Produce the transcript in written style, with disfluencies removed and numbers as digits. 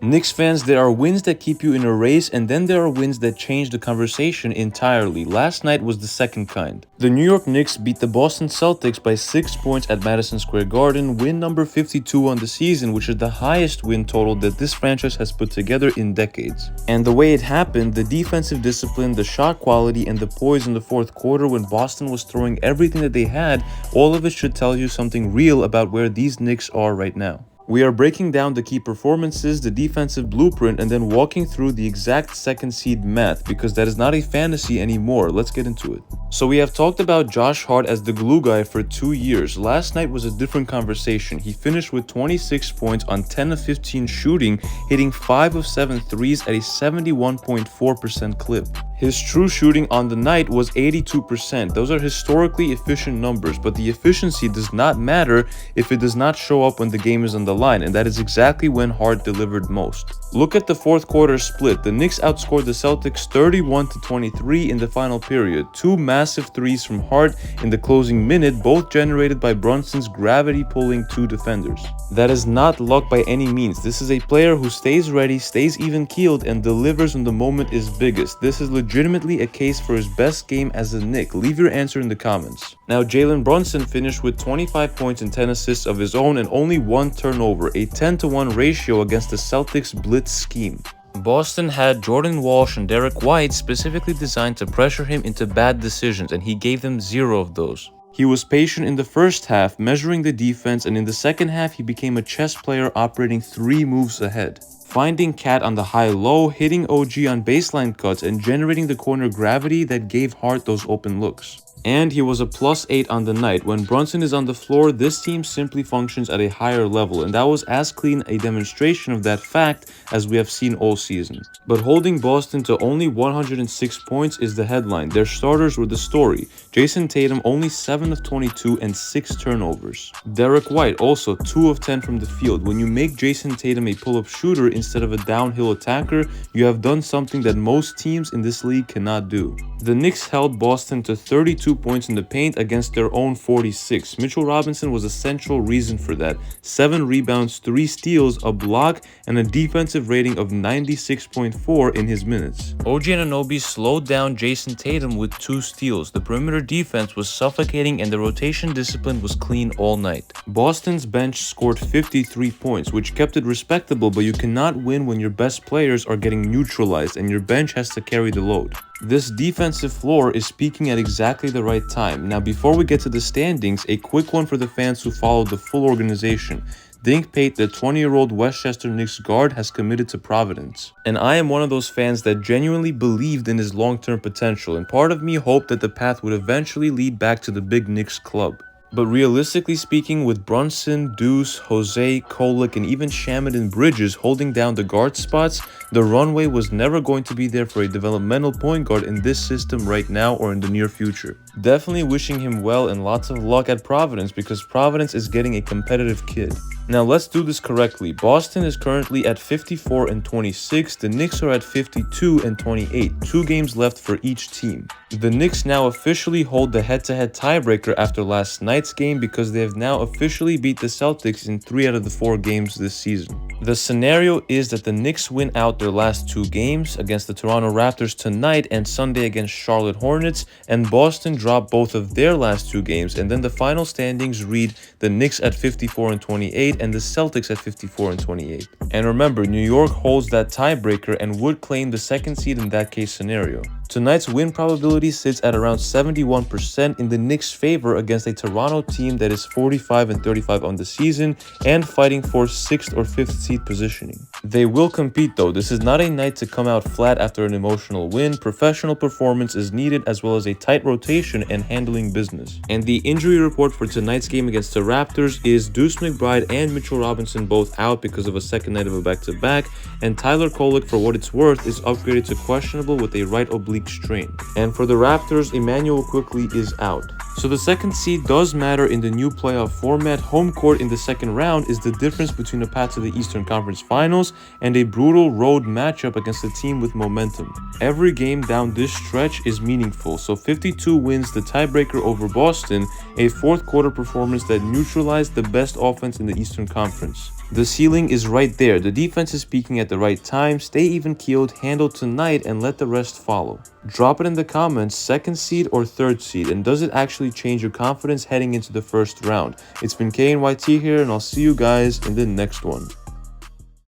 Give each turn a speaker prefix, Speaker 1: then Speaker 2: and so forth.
Speaker 1: Knicks fans, there are wins that keep you in a race, and then there are wins that change the conversation entirely. Last night was the second kind. The New York Knicks beat the Boston Celtics by 6 points at Madison Square Garden, win number 52 on the season, which is the highest win total that this franchise has put together in decades. And the way it happened, the defensive discipline, the shot quality, and the poise in the fourth quarter when Boston was throwing everything that they had, all of it should tell you something real about where these Knicks are right now. We are breaking down the key performances, the defensive blueprint, and then walking through the exact second seed math, because that is not a fantasy anymore. Let's get into it. So we have talked about Josh Hart as the glue guy for 2 years. Last night was a different conversation. He finished with 26 points on 10 of 15 shooting, hitting 5 of 7 threes at a 71.4% clip. His true shooting on the night was 82%. Those are historically efficient numbers, but the efficiency does not matter if it does not show up when the game is on the line, and that is exactly when Hart delivered most. Look at the fourth quarter split. The Knicks outscored the Celtics 31-23 in the final period. 2 massive threes from Hart in the closing minute, both generated by Brunson's gravity-pulling 2 defenders. That is not luck by any means. This is a player who stays ready, stays even-keeled, and delivers when the moment is biggest. This is legitimately a case for his best game as a Knick. Leave your answer in the comments. Now, Jalen Brunson finished with 25 points and 10 assists of his own and only 1 turnover, a 10-to-1 ratio against the Celtics' blitz scheme. Boston had Jordan Walsh and Derek White specifically designed to pressure him into bad decisions, and he gave them 0 of those. He was patient in the first half, measuring the defense, and in the second half he became a chess player operating 3 moves ahead. Finding Cat on the high-low, hitting OG on baseline cuts, and generating the corner gravity that gave Hart those open looks. And he was a +8 on the night. When Brunson is on the floor, this team simply functions at a higher level, and that was as clean a demonstration of that fact as we have seen all season. But holding Boston to only 106 points is the headline. Their starters were the story. Jayson Tatum only 7 of 22 and 6 turnovers. Derek White also 2 of 10 from the field. When you make Jayson Tatum a pull-up shooter instead of a downhill attacker, you have done something that most teams in this league cannot do. The Knicks held Boston to 32 points in the paint against their own 46. Mitchell Robinson was a central reason for that. 7 rebounds, 3 steals, a block, and a defensive rating of 96.4 in his minutes. OG Anunoby slowed down Jayson Tatum with 2 steals. The perimeter defense was suffocating and the rotation discipline was clean all night. Boston's bench scored 53 points, which kept it respectable, but you cannot win when your best players are getting neutralized and your bench has to carry the load. This defensive floor is peaking at exactly the right time. Now, before we get to the standings, a quick one for the fans who follow the full organization. Dink Pate, the 20-year-old Westchester Knicks guard, has committed to Providence. And I am one of those fans that genuinely believed in his long-term potential, and part of me hoped that the path would eventually lead back to the big Knicks club. But realistically speaking, with Brunson, Deuce, Jose, Kolek, and even Shamet and Bridges holding down the guard spots, the runway was never going to be there for a developmental point guard in this system right now or in the near future. Definitely wishing him well and lots of luck at Providence, because Providence is getting a competitive kid. Now let's do this correctly. Boston is currently at 54-26. The Knicks are at 52-28. 2 games left for each team. The Knicks now officially hold the head-to-head tiebreaker after last night's game because they have now officially beat the Celtics in 3 out of the 4 games this season. The scenario is that the Knicks win out their last 2 games against the Toronto Raptors tonight and Sunday against Charlotte Hornets, and Boston drop both of their last 2 games, and then the final standings read the Knicks at 54-28 and the Celtics at 54-28. And remember, New York holds that tiebreaker and would claim the second seed in that case scenario. Tonight's win probability sits at around 71% in the Knicks' favor against a Toronto team that is 45-35 on the season and fighting for 6th or 5th seed positioning. They will compete though. This is not a night to come out flat after an emotional win. Professional performance is needed, as well as a tight rotation and handling business. And the injury report for tonight's game against the Raptors is Deuce McBride and Mitchell Robinson both out because of a second night of a back-to-back, and Tyler Kolek, for what it's worth, is upgraded to questionable with a right oblique strain. And for the Raptors, Emmanuel Quickley is out. So the second seed does matter in the new playoff format. Home court in the second round is the difference between a path to the Eastern Conference Finals and a brutal road matchup against a team with momentum. Every game down this stretch is meaningful, so 52 wins the tiebreaker over Boston, a fourth quarter performance that neutralized the best offense in the Eastern Conference. The ceiling is right there. The defense is peaking at the right time. Stay even-keeled, handle tonight, and let the rest follow. Drop it in the comments, second seed or third seed, and does it actually change your confidence heading into the first round? It's been KNYT here, and I'll see you guys in the next one.